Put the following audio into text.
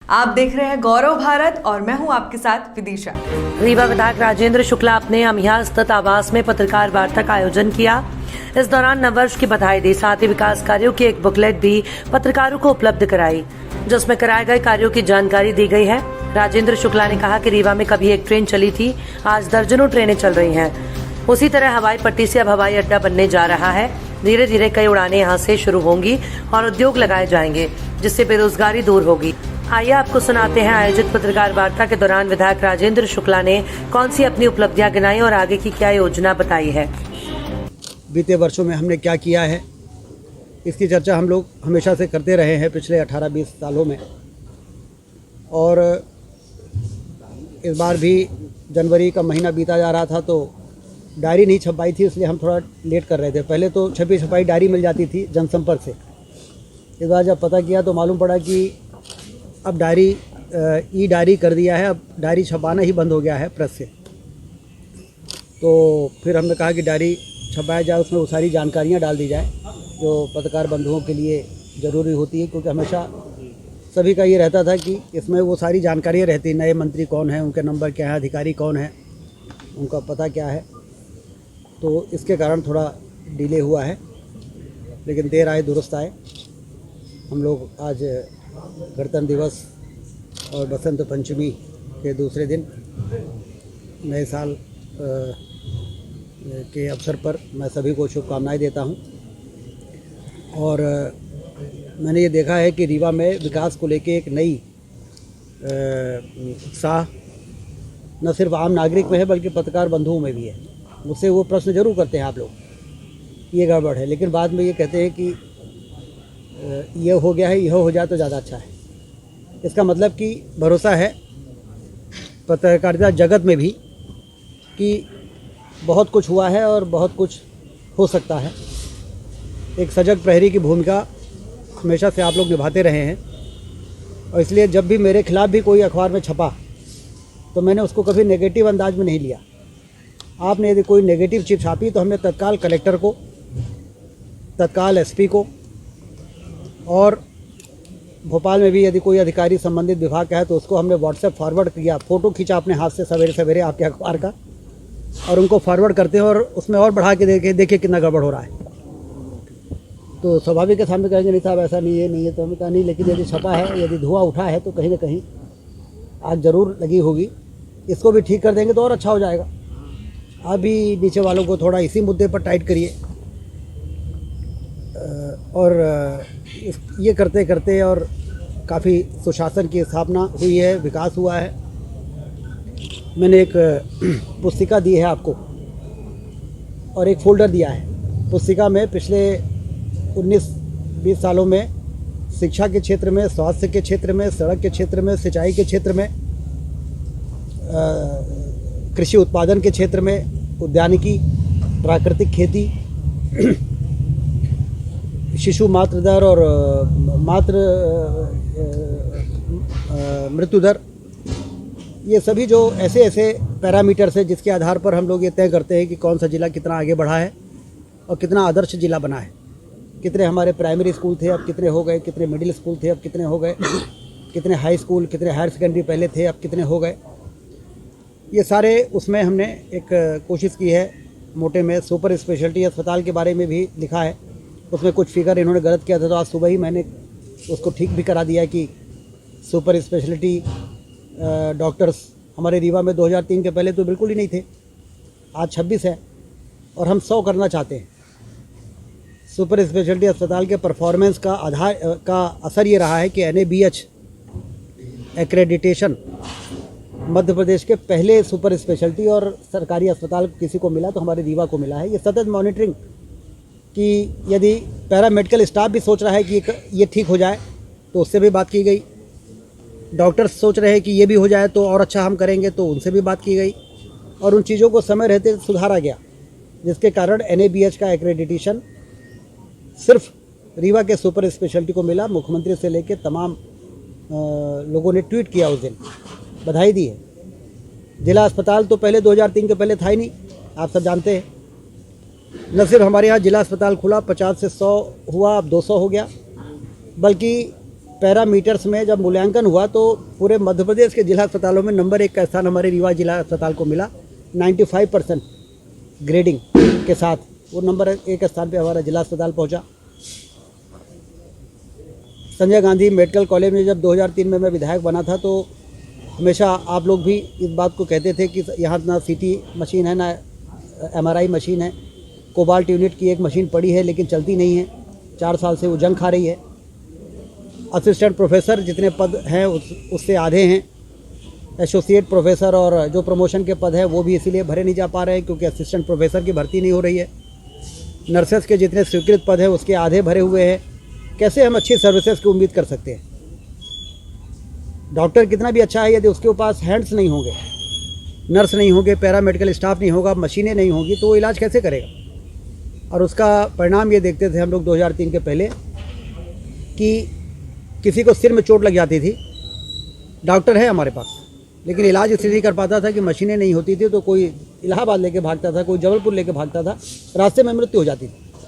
आप देख रहे हैं गौरव भारत और मैं हूं आपके साथ विदिशा। रीवा विधायक राजेंद्र शुक्ला अपने अमिया स्थित आवास में पत्रकार वार्ता का आयोजन किया। इस दौरान नववर्ष की बधाई दी, साथ ही विकास कार्यों की एक बुकलेट भी पत्रकारों को उपलब्ध कराई, जिसमें कराए गए कार्यों की जानकारी दी गई है। राजेंद्र शुक्ला ने कहा कि रीवा में कभी एक ट्रेन चली थी, आज दर्जनों ट्रेनें चल रही हैं। उसी तरह हवाई पट्टी से अब हवाई अड्डा बनने जा रहा है। धीरे धीरे कई उड़ानें यहाँ से शुरू होंगी और उद्योग लगाए जाएंगे, जिससे बेरोजगारी दूर होगी। आइए आपको सुनाते हैं आयोजित पत्रकार वार्ता के दौरान विधायक राजेंद्र शुक्ला ने कौन सी अपनी उपलब्धियां गिनाई और आगे की क्या योजना बताई है। बीते वर्षों में हमने क्या किया है, इसकी चर्चा हम लोग हमेशा से करते रहे हैं पिछले 18-20 सालों में। और इस बार भी जनवरी का महीना बीता जा रहा था तो डायरी नहीं छपाई थी, इसलिए हम थोड़ा लेट कर रहे थे। पहले तो छपी छपाई डायरी मिल जाती थी जनसंपर्क से। इस बार जब पता किया तो मालूम पड़ा कि अब डायरी ई डायरी कर दिया है, अब डायरी छपाना ही बंद हो गया है प्रेस से। तो फिर हमने कहा कि डायरी छपाया जाए, उसमें वो सारी जानकारियाँ डाल दी जाए जो पत्रकार बंधुओं के लिए ज़रूरी होती है, क्योंकि हमेशा सभी का ये रहता था कि इसमें वो सारी जानकारियाँ रहती, नए मंत्री कौन है, उनके नंबर क्या है, अधिकारी कौन है, उनका पता क्या है। तो इसके कारण थोड़ा डिले हुआ है, लेकिन देर आए दुरुस्त आए। हम लोग आज गणतंत्र दिवस और बसंत पंचमी के दूसरे दिन नए साल के अवसर पर मैं सभी को शुभकामनाएं देता हूं। और मैंने ये देखा है कि रीवा में विकास को लेके एक नई उत्साह न सिर्फ आम नागरिक में है बल्कि पत्रकार बंधुओं में भी है। मुझसे वो प्रश्न जरूर करते हैं आप लोग, ये गड़बड़ है, लेकिन बाद में ये कहते हैं कि ये हो गया है, यह हो जाए तो ज़्यादा अच्छा है। इसका मतलब कि भरोसा है पत्रकारिता जगत में भी कि बहुत कुछ हुआ है और बहुत कुछ हो सकता है। एक सजग प्रहरी की भूमिका हमेशा से आप लोग निभाते रहे हैं, और इसलिए जब भी मेरे खिलाफ़ भी कोई अखबार में छपा तो मैंने उसको कभी नेगेटिव अंदाज में नहीं लिया। आपने यदि कोई नेगेटिव चीज़ छापी तो हमने तत्काल कलेक्टर को, तत्काल एसपी को, और भोपाल में भी यदि कोई अधिकारी संबंधित विभाग का है तो उसको हमने व्हाट्सएप फॉरवर्ड किया। फ़ोटो खींचा अपने हाथ से सवेरे सवेरे आपके अखबार का और उनको फॉरवर्ड करते हैं, और उसमें और बढ़ा के देखिए कितना गड़बड़ हो रहा है। तो स्वाभाविक के सामने कहेंगे नहीं साहब ऐसा नहीं है, नहीं है, तो हमें कहा नहीं, लेकिन यदि छपा है, यदि धुआं उठा है तो कहीं ना कहीं आग ज़रूर लगी होगी। इसको भी ठीक कर देंगे तो और अच्छा हो जाएगा। अभी नीचे वालों को थोड़ा इसी मुद्दे पर टाइट करिए। और ये करते करते और काफ़ी सुशासन की स्थापना हुई है, विकास हुआ है। मैंने एक पुस्तिका दी है आपको और एक फ़ोल्डर दिया है। पुस्तिका में पिछले 19-20 सालों में शिक्षा के क्षेत्र में, स्वास्थ्य के क्षेत्र में, सड़क के क्षेत्र में, सिंचाई के क्षेत्र में, कृषि उत्पादन के क्षेत्र में, उद्यानिकी, प्राकृतिक खेती, शिशु मातृ दर और मृत्यु दर, ये सभी जो ऐसे पैरामीटर्स है जिसके आधार पर हम लोग ये तय करते हैं कि कौन सा ज़िला कितना आगे बढ़ा है और कितना आदर्श ज़िला बना है। कितने हमारे प्राइमरी स्कूल थे, अब कितने हो गए, कितने मिडिल स्कूल थे, अब कितने हो गए, कितने हाई स्कूल, कितने हायर सेकेंडरी पहले थे, अब कितने हो गए। ये सारे उसमें हमने एक कोशिश की है। मोटे में सुपर स्पेशलिटी अस्पताल के बारे में भी लिखा है, उसमें कुछ फिगर इन्होंने गलत किया था, तो आज सुबह ही मैंने उसको ठीक भी करा दिया कि सुपर स्पेशलिटी डॉक्टर्स हमारे रीवा में 2003 के पहले तो बिल्कुल ही नहीं थे, आज 26 है और हम 100 करना चाहते हैं। सुपर स्पेशलिटी अस्पताल के परफॉर्मेंस का असर ये रहा है कि NABH एक्रेडिटेशन मध्य प्रदेश के पहले सुपर स्पेशलिटी और सरकारी अस्पताल किसी को मिला तो हमारे रीवा को मिला है। ये सतत मॉनिटरिंग कि यदि पैरामेडिकल स्टाफ भी सोच रहा है कि ये ठीक हो जाए तो उससे भी बात की गई। डॉक्टर्स सोच रहे हैं कि ये भी हो जाए तो और अच्छा हम करेंगे, तो उनसे भी बात की गई और उन चीज़ों को समय रहते सुधारा गया, जिसके कारण NABH का एक्रेडिटेशन सिर्फ रीवा के सुपर स्पेशलिटी को मिला। मुख्यमंत्री से लेकर तमाम लोगों ने ट्वीट किया, उस दिन बधाई दी है। जिला अस्पताल तो पहले 2003 के पहले था ही नहीं, आप सब जानते हैं। न सिर्फ हमारे यहाँ जिला अस्पताल खुला, 50 से 100 हुआ, अब 200 हो गया, बल्कि पैरामीटर्स में जब मूल्यांकन हुआ तो पूरे मध्य प्रदेश के जिला अस्पतालों में नंबर 1 का स्थान हमारे रीवा जिला अस्पताल को मिला। 95% ग्रेडिंग के साथ वो नंबर 1 स्थान पे हमारा जिला अस्पताल पहुंचा। संजय गांधी मेडिकल कॉलेज में जब 2003 में मैं विधायक बना था तो हमेशा आप लोग भी इस बात को कहते थे कि यहाँ ना सीटी मशीन है ना MRI मशीन है। कोबाल्ट यूनिट की एक मशीन पड़ी है लेकिन चलती नहीं है, 4 साल से वो जंग खा रही है। असिस्टेंट प्रोफेसर जितने पद हैं उससे आधे हैं। एसोसिएट प्रोफेसर और जो प्रमोशन के पद हैं वो भी इसीलिए भरे नहीं जा पा रहे हैं क्योंकि असिस्टेंट प्रोफेसर की भर्ती नहीं हो रही है। नर्सेस के जितने स्वीकृत पद हैं उसके आधे भरे हुए हैं। कैसे हम अच्छी सर्विसेज की उम्मीद कर सकते हैं? डॉक्टर कितना भी अच्छा है, यदि उसके पास हैंड्स नहीं होंगे, नर्स नहीं होंगे, पैरामेडिकल स्टाफ नहीं होगा, मशीनें नहीं होंगी तो वो इलाज कैसे करेगा? और उसका परिणाम ये देखते थे हम लोग 2003 के पहले कि किसी को सिर में चोट लग जाती थी, डॉक्टर है हमारे पास लेकिन इलाज इसलिए नहीं कर पाता था कि मशीनें नहीं होती थी, तो कोई इलाहाबाद लेके भागता था, कोई जबलपुर लेके भागता था, रास्ते में मृत्यु हो जाती थी।